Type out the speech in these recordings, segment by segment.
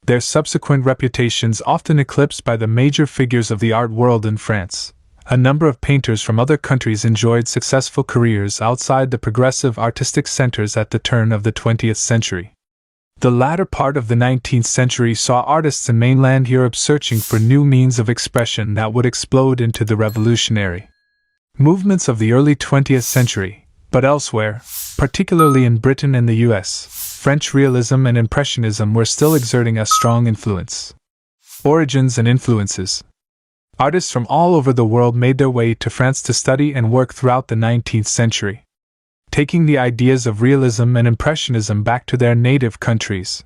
their subsequent reputations often eclipsed by the major figures of the art world in France. A number of painters from other countries enjoyed successful careers outside the progressive artistic centers at the turn of the 20th century. The latter part of the 19th century saw artists in mainland Europe searching for new means of expression that would explode into the revolutionary movements of the early 20th century, but elsewhere, particularly in Britain and the US, French realism and impressionism were still exerting a strong influence. Origins and influences. Artists from all over the world made their way to France to study and work throughout the 19th century, taking the ideas of realism and impressionism back to their native countries.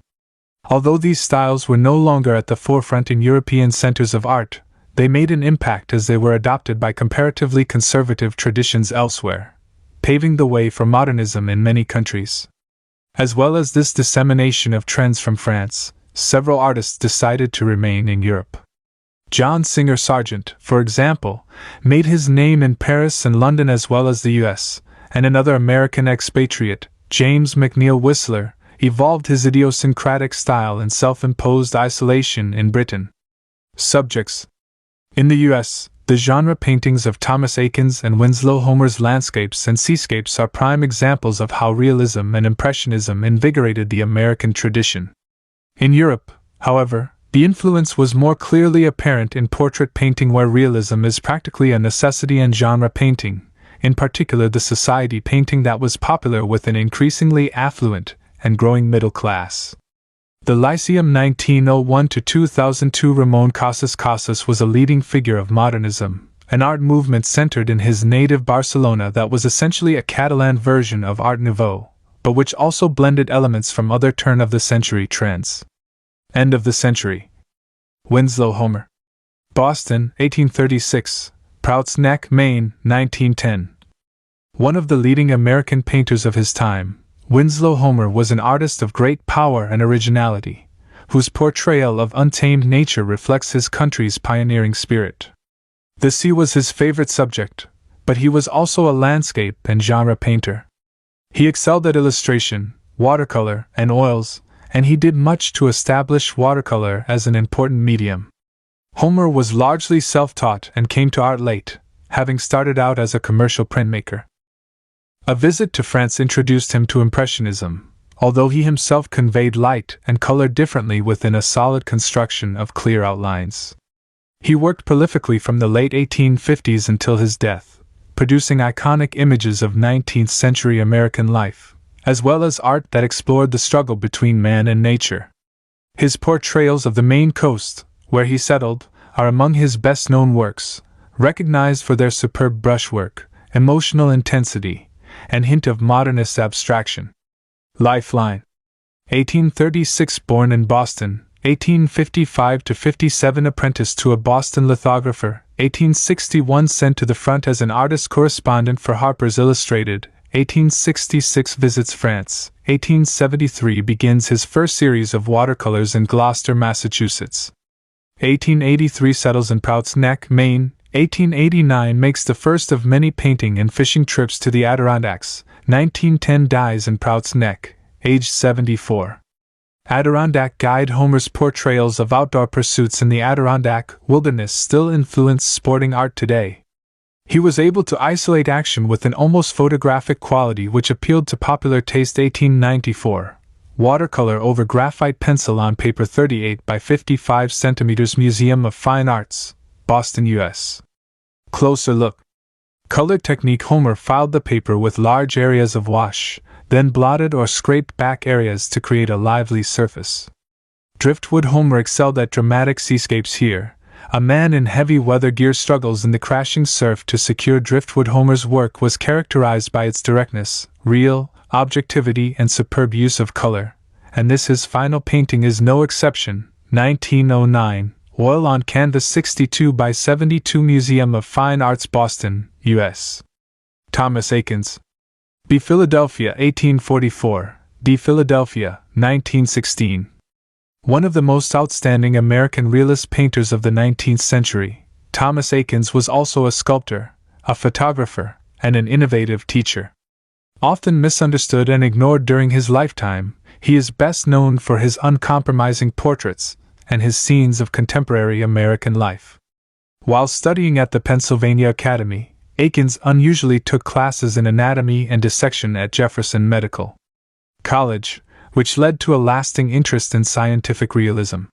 Although these styles were no longer at the forefront in European centers of art, they made an impact as they were adopted by comparatively conservative traditions elsewhere, paving the way for modernism in many countries. As well as this dissemination of trends from France, several artists decided to remain in Europe. John Singer Sargent, for example, made his name in Paris and London as well as the US, and another American expatriate, James McNeill Whistler, evolved his idiosyncratic style in self-imposed isolation in Britain. Subjects. In the US, the genre paintings of Thomas Eakins and Winslow Homer's landscapes and seascapes are prime examples of how realism and impressionism invigorated the American tradition. In Europe, however, the influence was more clearly apparent in portrait painting, where realism is practically a necessity, and genre painting, in particular the society painting that was popular with an increasingly affluent and growing middle class. The Lyceum 1901–2002. Ramon Casas was a leading figure of modernism, an art movement centered in his native Barcelona that was essentially a Catalan version of Art Nouveau, but which also blended elements from other turn-of-the-century trends. End of the century. Winslow Homer. Boston, 1836. Prouts Neck, Maine, 1910. One of the leading American painters of his time, Winslow Homer was an artist of great power and originality, whose portrayal of untamed nature reflects his country's pioneering spirit. The sea was his favorite subject, but he was also a landscape and genre painter. He excelled at illustration, watercolor, and oils, and he did much to establish watercolor as an important medium. Homer was largely self-taught and came to art late, having started out as a commercial printmaker. A visit to France introduced him to Impressionism, although he himself conveyed light and color differently within a solid construction of clear outlines. He worked prolifically from the late 1850s until his death, producing iconic images of 19th-century American life, as well as art that explored the struggle between man and nature. His portrayals of the Maine coast, where he settled, are among his best-known works, recognized for their superb brushwork, emotional intensity, and hint of modernist abstraction. Lifeline. 1836. Born in Boston, 1855–57. Apprenticed to a Boston lithographer, 1861. Sent to the front as an artist correspondent for Harper's Illustrated, 1866. Visits France, 1873. Begins his first series of watercolors in Gloucester, Massachusetts. 1883. Settles in Prouts Neck, Maine. 1889. Makes the first of many painting and fishing trips to the Adirondacks. 1910. Dies in Prouts Neck, aged 74. Adirondack Guide. Homer's portrayals of outdoor pursuits in the Adirondack wilderness still influence sporting art today. He was able to isolate action with an almost photographic quality which appealed to popular taste. 1894. Watercolor over graphite pencil on paper, 38 by 55 cm. Museum of Fine Arts, Boston, U.S. Closer look. Color technique. Homer filed the paper with large areas of wash, then blotted or scraped back areas to create a lively surface. Driftwood. Homer excelled at dramatic seascapes here. A man in heavy weather gear struggles in the crashing surf to secure driftwood. Homer's work was characterized by its directness, real objectivity, and superb use of color, and this his final painting is no exception. 1909. Oil on canvas, 62 by 72. Museum of Fine Arts, Boston, U.S. Thomas Eakins. B. Philadelphia, 1844. D. Philadelphia, 1916. One of the most outstanding American realist painters of the 19th century, Thomas Eakins was also a sculptor, a photographer, and an innovative teacher. Often misunderstood and ignored during his lifetime, he is best known for his uncompromising portraits and his scenes of contemporary American life. While studying at the Pennsylvania Academy, Eakins unusually took classes in anatomy and dissection at Jefferson Medical College, which led to a lasting interest in scientific realism.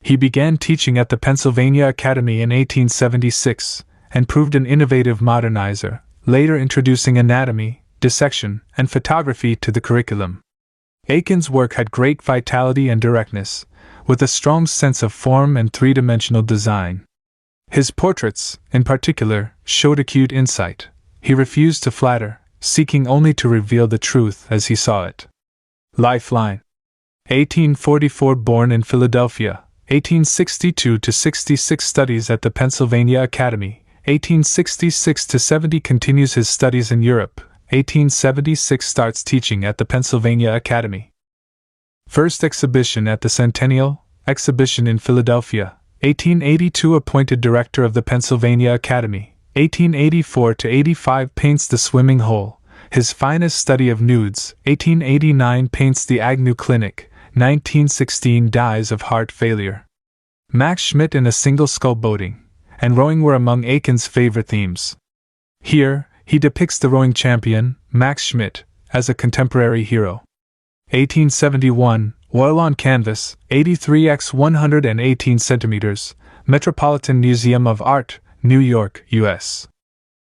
He began teaching at the Pennsylvania Academy in 1876 and proved an innovative modernizer, later introducing anatomy, dissection, and photography to the curriculum. Eakins' work had great vitality and directness, with a strong sense of form and three-dimensional design. His portraits, in particular, showed acute insight. He refused to flatter, seeking only to reveal the truth as he saw it. Lifeline. 1844. Born in Philadelphia, 1862–66. Studies at the Pennsylvania Academy, 1866–70. Continues his studies in Europe, 1876. Starts teaching at the Pennsylvania Academy. First exhibition at the Centennial Exhibition in Philadelphia, 1882. Appointed director of the Pennsylvania Academy, 1884–85. Paints the swimming hole, his finest study of nudes, 1889. Paints the Agnew Clinic, 1916. Dies of heart failure. Max Schmidt in a single scull. Boating and rowing were among Eakins' favorite themes. Here, he depicts the rowing champion, Max Schmidt, as a contemporary hero. 1871, oil on canvas, 83 x 118 centimeters, Metropolitan Museum of Art, New York, U.S.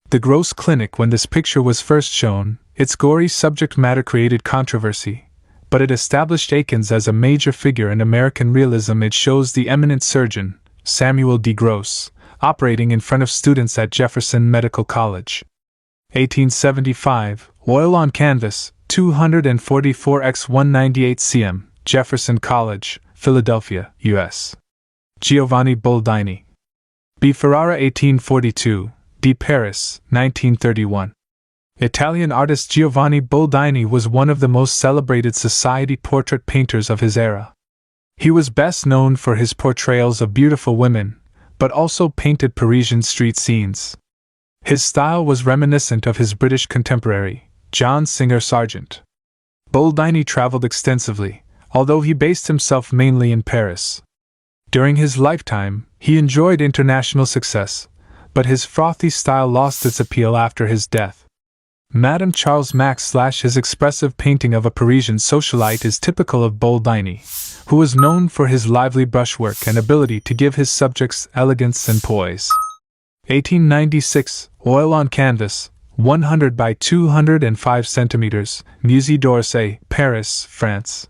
The Gross Clinic. When this picture was first shown, its gory subject matter created controversy, but it established Eakins as a major figure in American realism. It shows the eminent surgeon, Samuel D. Gross, operating in front of students at Jefferson Medical College. 1875, oil on canvas, 244 x 198 cm, Jefferson College, Philadelphia, U.S. Giovanni Boldini. B. Ferrara. 1842, D. Paris, 1931. Italian artist Giovanni Boldini was one of the most celebrated society portrait painters of his era. He was best known for his portrayals of beautiful women, but also painted Parisian street scenes. His style was reminiscent of his British contemporary, John Singer Sargent. Boldini traveled extensively, although he based himself mainly in Paris. During his lifetime, he enjoyed international success, but his frothy style lost its appeal after his death. Madame Charles Max / his expressive painting of a Parisian socialite is typical of Boldini, who was known for his lively brushwork and ability to give his subjects elegance and poise. 1896, oil on canvas, 100 by 205 centimeters, Musée d'Orsay, Paris, France.